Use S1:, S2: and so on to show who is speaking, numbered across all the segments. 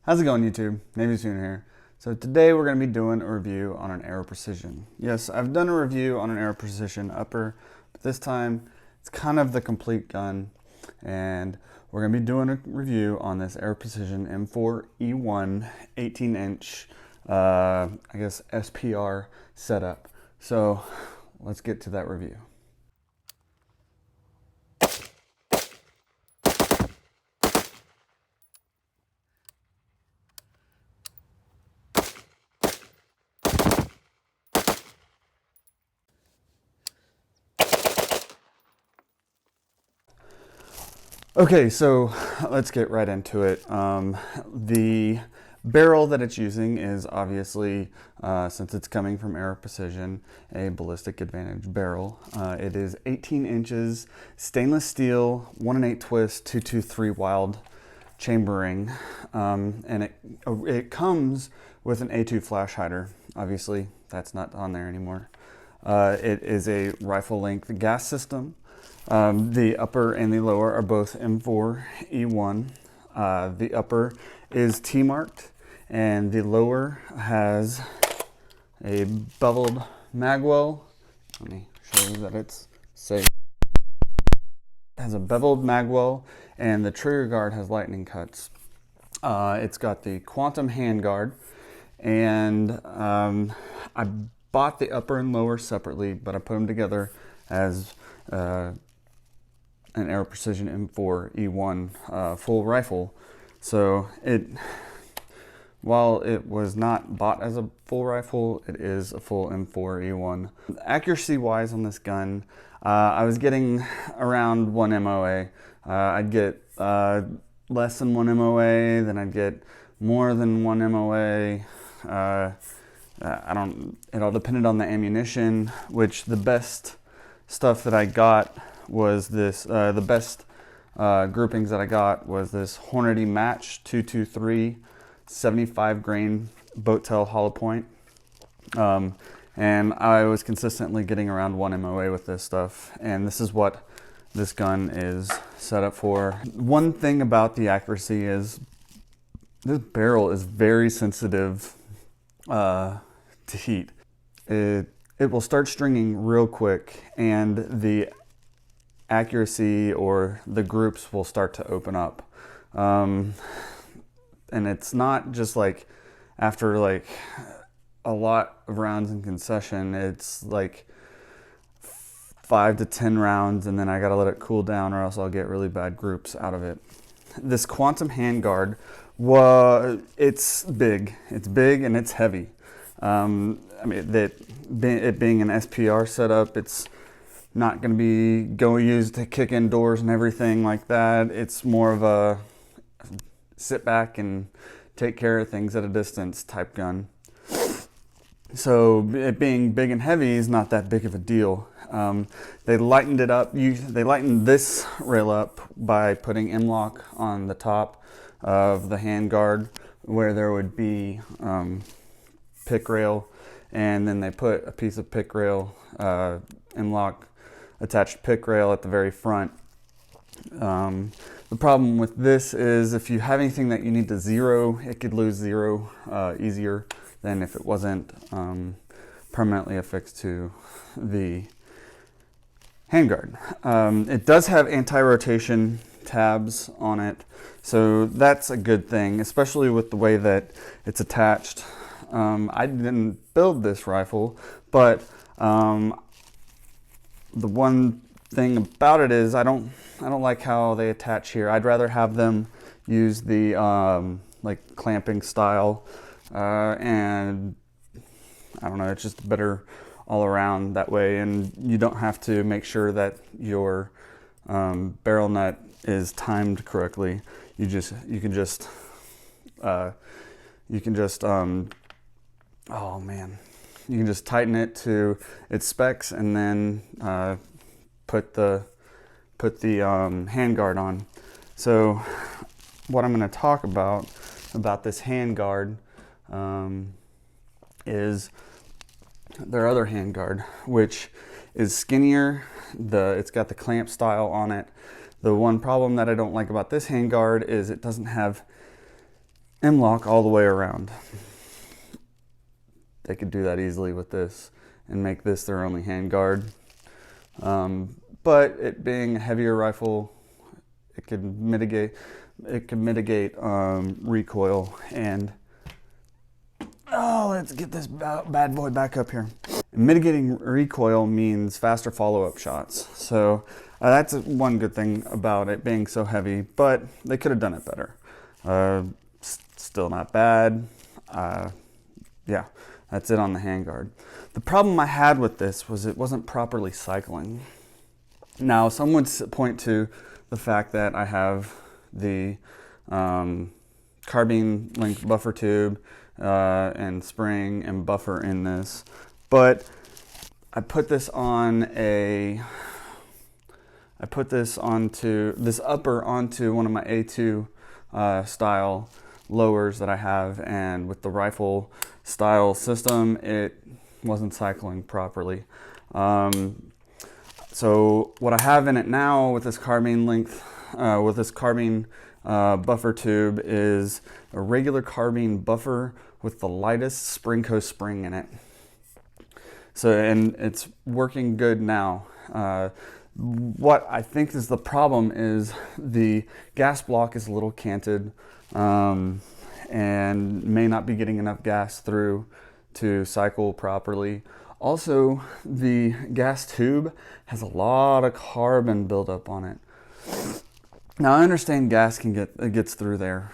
S1: How's it going, YouTube? Navysooner here. So today we're going to be doing a review on an Aero Precision. Yes, I've done a review on an Aero Precision upper, but this time it's kind of the complete gun, and we're going to be doing a review on this Aero Precision M4E1 18-inch, I guess, SPR setup. So let's get to that review. Okay, so let's get right into it. The barrel that it's using is obviously, since it's coming from Aero Precision, a ballistic advantage barrel. It is 18 inches, stainless steel, 1 8 twist, 223 wild chambering, and it comes with an A2 flash hider. Obviously, that's not on there anymore. It is a rifle length gas system. The upper and the lower are both M4E1. The upper is T-marked, and the lower has a beveled magwell. Let me show you that it's safe. It has a beveled magwell, and the trigger guard has lightning cuts. It's got the Quantum Handguard, and I bought the upper and lower separately, but I put them together as an Aero Precision M4E1 full rifle. So while it was not bought as a full rifle, it is a full M4E1. Accuracy wise on this gun, I was getting around 1 MOA. I'd get less than 1 MOA, then I'd get more than 1 MOA. It all depended on the ammunition, which the best stuff that I got was this, the best groupings that I got was this Hornady Match 223 75 grain boat tail hollow point. And I was consistently getting around 1 MOA with this stuff, and this is what this gun is set up for. One thing about the accuracy is this barrel is very sensitive to heat. It will start stringing real quick, and the accuracy or the groups will start to open up. And it's not just like after like a lot of rounds in concession, it's like 5 to 10 rounds, and then I gotta let it cool down or else I'll get really bad groups out of it. This Quantum Handguard, it's big and it's heavy. I mean, it being an SPR setup, it's not going to be used to kick in doors and everything like that. It's more of a sit back and take care of things at a distance type gun. So it being big and heavy is not that big of a deal. They lightened it up. They lightened this rail up by putting M-lock on the top of the handguard where there would be pick rail, and then they put a piece of pick rail, M-lock attached pick rail at the very front. The problem with this is if you have anything that you need to zero, it could lose zero easier than if it wasn't permanently affixed to the handguard. It does have anti-rotation tabs on it, so that's a good thing, especially with the way that it's attached. I didn't build this rifle, but the one thing about it is I don't like how they attach here. I'd rather have them use the like clamping style, and I don't know, it's just better all around that way, and you don't have to make sure that your barrel nut is timed correctly. You can just oh man, you can just tighten it to its specs and then put the handguard on. So what I'm going to talk about this handguard is their other handguard, which is skinnier. It's got the clamp style on it. The one problem that I don't like about this handguard is it doesn't have M-lock all the way around. They could do that easily with this and make this their only handguard. But it being a heavier rifle, it could mitigate recoil. And let's get this bad boy back up here. Mitigating recoil means faster follow-up shots. So that's one good thing about it being so heavy, but they could have done it better. Still not bad. Yeah, that's it on the handguard. The problem I had with this was it wasn't properly cycling. Now, some would point to the fact that I have the carbine length buffer tube and spring and buffer in this, but I put this on this upper onto one of my A2 style lowers that I have, and with the rifle style system, it wasn't cycling properly. So what I have in it now with this carbine length, with this carbine buffer tube, is a regular carbine buffer with the lightest Springco spring in it. So, and it's working good now. What I think is the problem is the gas block is a little canted and may not be getting enough gas through to cycle properly. Also, the gas tube has a lot of carbon buildup on it. Now, I understand gas gets through there,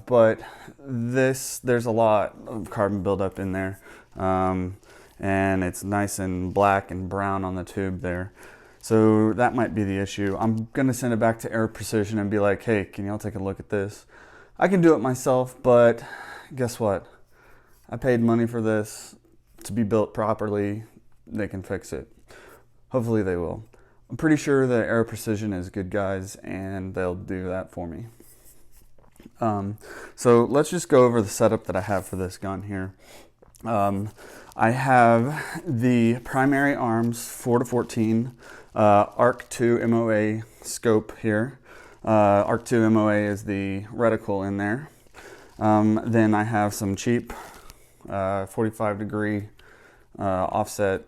S1: but there's a lot of carbon buildup in there, and it's nice and black and brown on the tube there. So that might be the issue. I'm gonna send it back to Aero Precision and be like, hey, can y'all take a look at this? I can do it myself, but guess what? I paid money for this to be built properly. They can fix it. Hopefully they will. I'm pretty sure that Aero Precision is good guys and they'll do that for me. So let's just go over the setup that I have for this gun here. I have the primary arms 4-14 Arc 2 MOA scope here. Arc 2 MOA is the reticle in there. Then I have some cheap 45-degree offset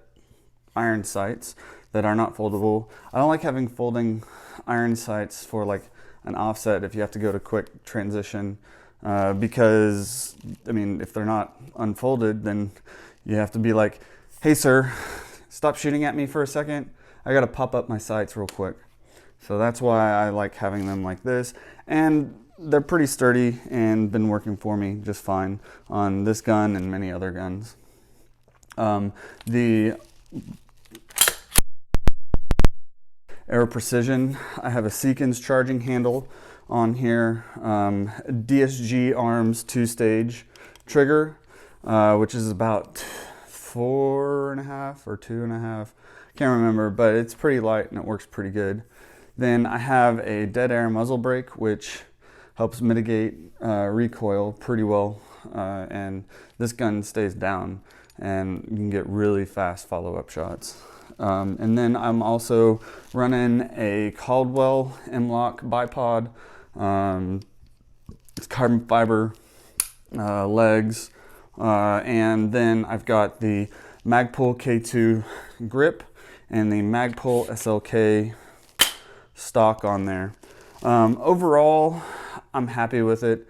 S1: iron sights that are not foldable. I don't like having folding iron sights for like an offset if you have to go to quick transition, because I mean, if they're not unfolded, then you have to be like, hey sir, stop shooting at me for a second. I gotta pop up my sights real quick. So that's why I like having them like this, and they're pretty sturdy and been working for me just fine on this gun and many other guns. The Aero Precision, I have a Seekins charging handle on here, DSG Arms 2-stage trigger, which is about 4.5 or 2.5, can't remember, but it's pretty light and it works pretty good. Then I have a dead air muzzle brake, which helps mitigate recoil pretty well, and this gun stays down and you can get really fast follow-up shots. And then I'm also running a Caldwell M-lock bipod. It's carbon fiber legs, and then I've got the Magpul K2 grip and the Magpul SLK stock on there. Overall, I'm happy with it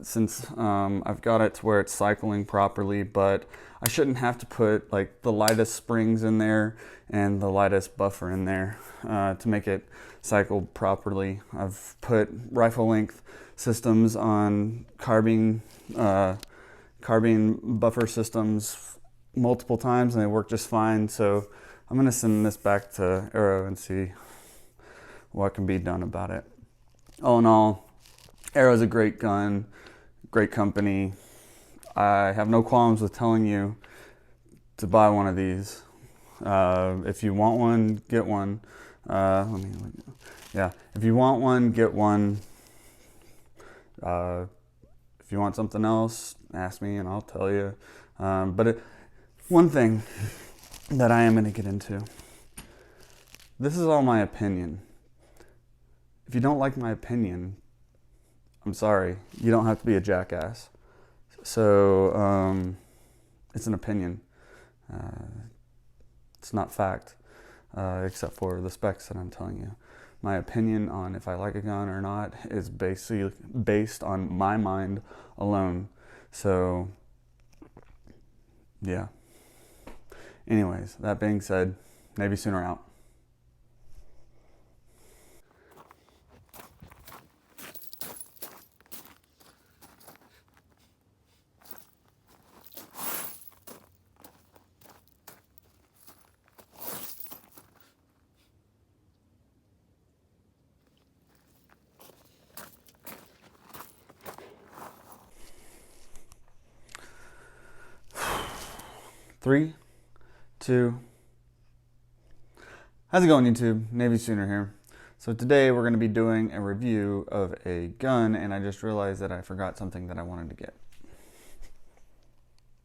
S1: since I've got it to where it's cycling properly, but I shouldn't have to put like the lightest springs in there and the lightest buffer in there to make it cycle properly. I've put rifle length systems on carbine buffer systems multiple times and they work just fine. So I'm gonna send this back to Aero and see what can be done about it. All in all, Aero's a great gun, great company. I have no qualms with telling you to buy one of these. If you want one, get one. If you want one, get one. If you want something else, ask me and I'll tell you. One thing that I am going to get into. This is all my opinion. If you don't like my opinion, I'm sorry, you don't have to be a jackass. So it's an opinion. It's not fact, except for the specs that I'm telling you. My opinion on if I like a gun or not is basically based on my mind alone. So, yeah. Anyways, that being said, Navysooner out. Three, two. How's it going, YouTube? Navysooner here. So today we're going to be doing a review of a gun, and I just realized that I forgot something that I wanted to get.